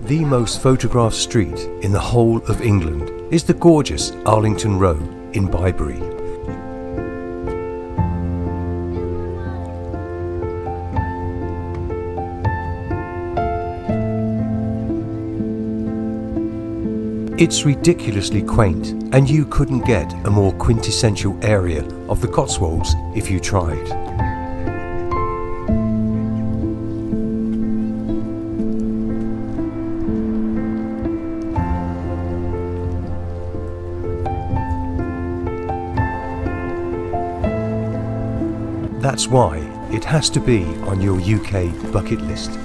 The most photographed street in the whole of England is the gorgeous Arlington Row in Bibury. It's ridiculously quaint, and you couldn't get a more quintessential area of the Cotswolds if you tried. That's why it has to be on your UK bucket list.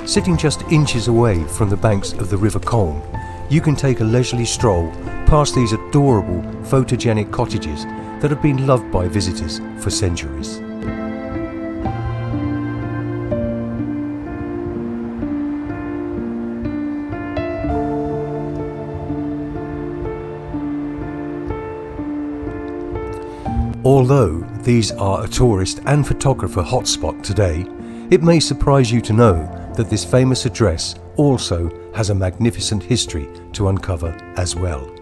Sitting just inches away from the banks of the River Colne, you can take a leisurely stroll past these adorable photogenic cottages that have been loved by visitors for centuries. Although these are a tourist and photographer hotspot today, it may surprise you to know that this famous address also has a magnificent history to uncover as well.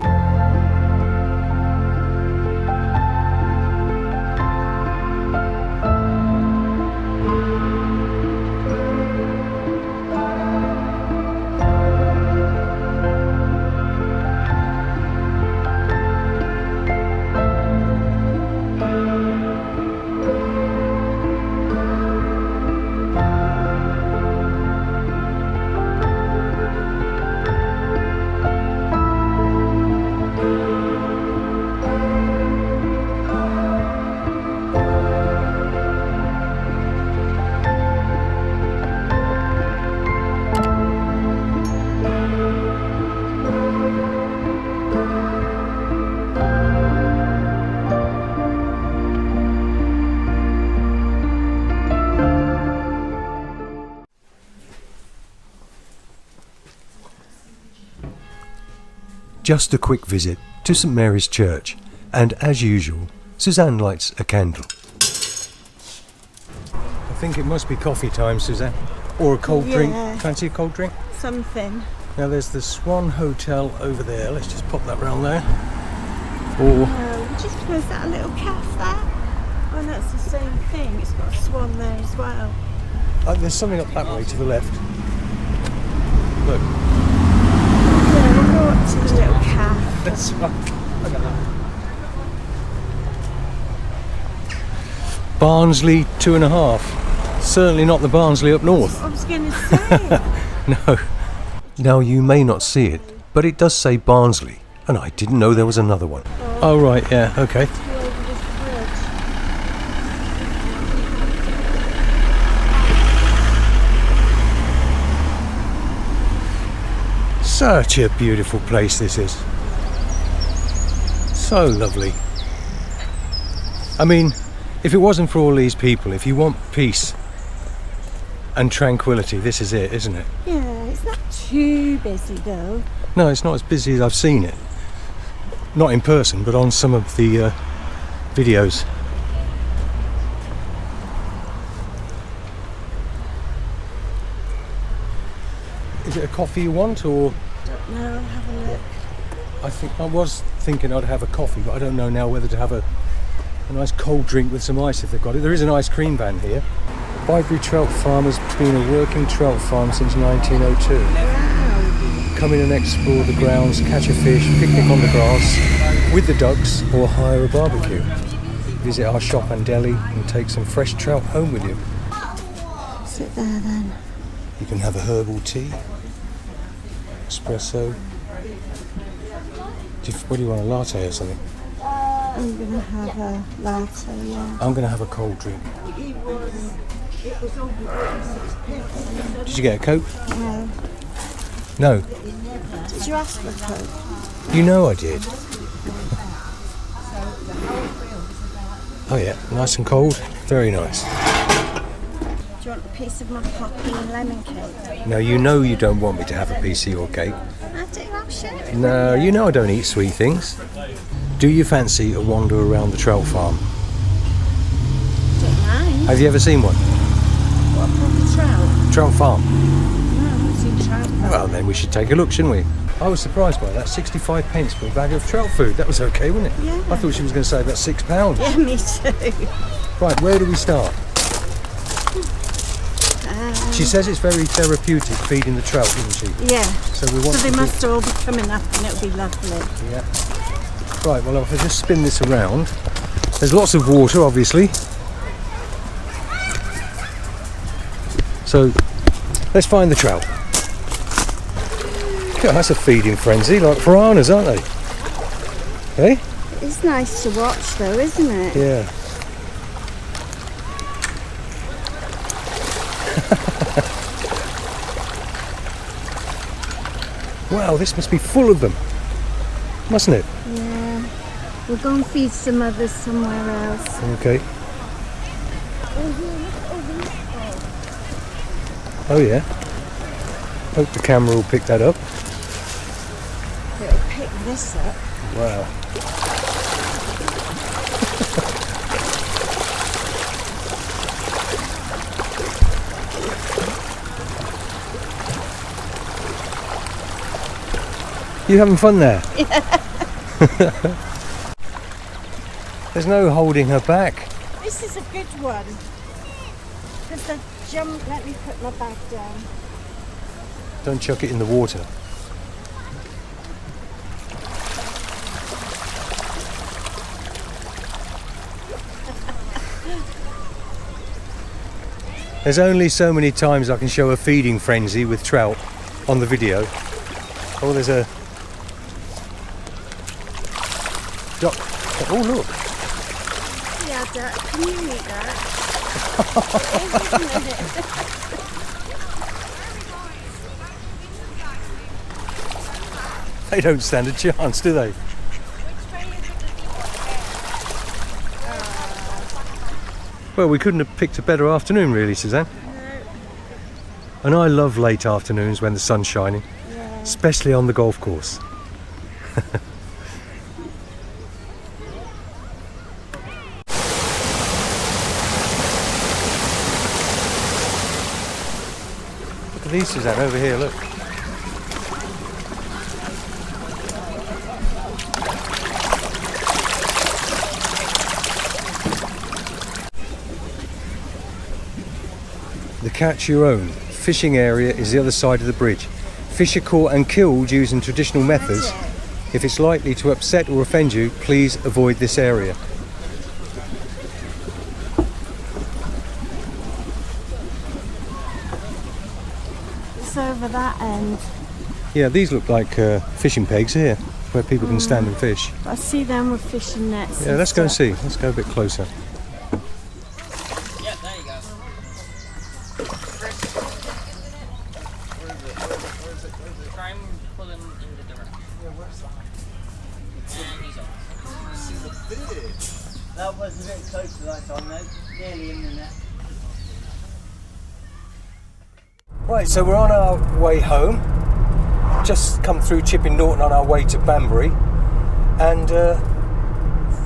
Just a quick visit to St Mary's Church, and as usual, Suzanne lights a candle. I think it must be coffee time, Suzanne, or a cold drink. Fancy a cold drink? Something. Now there's the Swan Hotel over there. Let's just pop that round there. Or Just was that a little cafe there? Oh, that's the same thing. It's got a swan there as well. there's something up that way to the left. Look. Yeah, we'll go up to the little cafe. That's right. Look at that. Barnsley 2.5. Certainly not the Barnsley up north. I was going to say. No. Now you may not see it, but it does say Barnsley, and I didn't know there was another one. Oh right, yeah, okay. Such a beautiful place this is. So lovely. I mean, if it wasn't for all these people, if you want peace and tranquility, this is it, isn't it? Yeah, it's not too busy though. No, it's not as busy as I've seen it. Not in person, but on some of the videos. Is it a coffee you want, or? Don't know, have a look. I was thinking I'd have a coffee, but I don't know now whether to have a nice cold drink with some ice if they've got it. There is an ice cream van here. Bibury Trout Farm has been a working trout farm since 1902. Wow. Come in and explore the grounds, catch a fish, picnic on the grass with the ducks, or hire a barbecue. Visit our shop and deli and take some fresh trout home with you. Sit there then. You can have a herbal tea, espresso. What do you want, a latte or something? I'm going to have a latte, yeah. I'm going to have a cold drink. Did you get a Coke? No. No. Did you ask for a Coke? You know I did. Oh yeah, nice and cold. Very nice. Do you want a piece of my poppy and lemon cake? Now you know you don't want me to have a piece of your cake. I do, I'll show you. No, you know I don't eat sweet things. Do you fancy a wander around the trout farm? Don't mind. Have you ever seen one? What, proper trout? Trout farm? No, I haven't seen trout. Well, then we should take a look, shouldn't we? I was surprised by that. 65 pence for a bag of trout food. That was okay, wasn't it? Yeah. I thought she was going to say about £6. Yeah, me too. Right, where do we start? She says it's very therapeutic feeding the trout, doesn't she? Yeah. So we want. So they must all be coming up, and it'll be lovely. Yeah. Right. Well, if I just spin this around, there's lots of water, obviously. So let's find the trout. God, that's a feeding frenzy, like piranhas, aren't they? Hey? It's nice to watch, though, isn't it? Yeah. Wow, this must be full of them, mustn't it? Yeah. We'll go and feed some others somewhere else. Okay. Oh yeah. Hope the camera will pick that up. It'll pick this up. Wow. You having fun there? Yeah. There's no holding her back. This is a good one. Because the jump, let me put my bag down. Don't chuck it in the water. There's only so many times I can show a feeding frenzy with trout on the video. Oh, there's a duck. Oh, look. Yeah, duck. Can you eat that? They don't stand a chance, do they? Well, we couldn't have picked a better afternoon, really, Suzanne. No. And I love late afternoons when the sun's shining, Yeah. especially on the golf course. Look at these, Suzanne, over here, look. The catch your own fishing area is the other side of the bridge. Fish are caught and killed using traditional methods. If it's likely to upset or offend you, please avoid this area. It's over that end. Yeah, these look like fishing pegs here, where people can stand and fish. I see them with fishing nets. Yeah, and let's go and stuff. see. Let's go a bit closer. Yeah, there you go. Try and pull him in the direction. And he's off. That was a bit close to that time though, nearly in the net. Right, so we're on our way home. Just come through Chipping Norton on our way to Banbury, and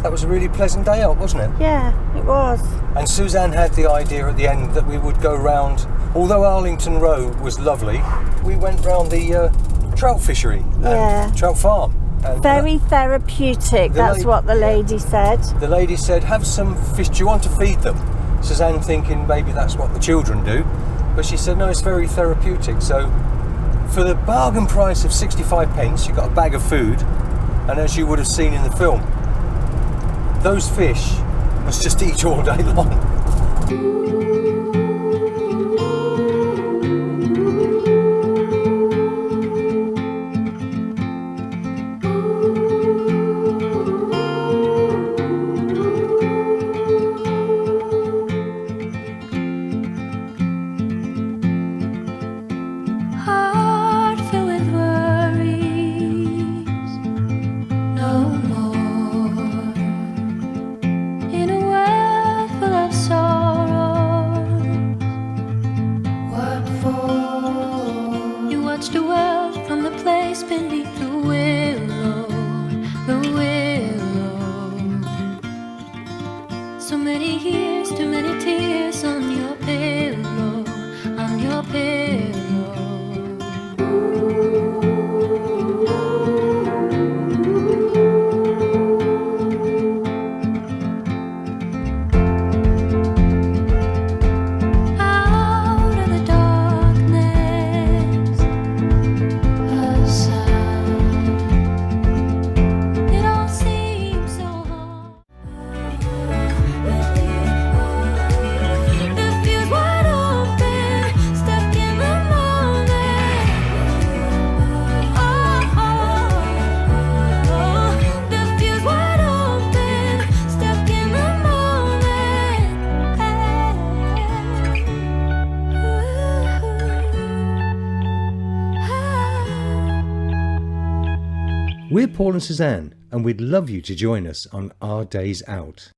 that was a really pleasant day out, wasn't it? Yeah, it was. And Suzanne had the idea at the end that we would go round, although Arlington Row was lovely, we went round the trout fishery, Yeah. trout farm. And, Very therapeutic, that's lady- what the lady said. the lady said, have some fish, do you want to feed them? Suzanne thinking maybe that's what the children do, but she said no, it's very therapeutic. So for the bargain price of 65 pence, you got a bag of food, and as you would have seen in the film, those fish must just eat all day long. Heart filled with worries, no more. In a world full of sorrow, We're Paul and Suzanne, and we'd love you to join us on our days out.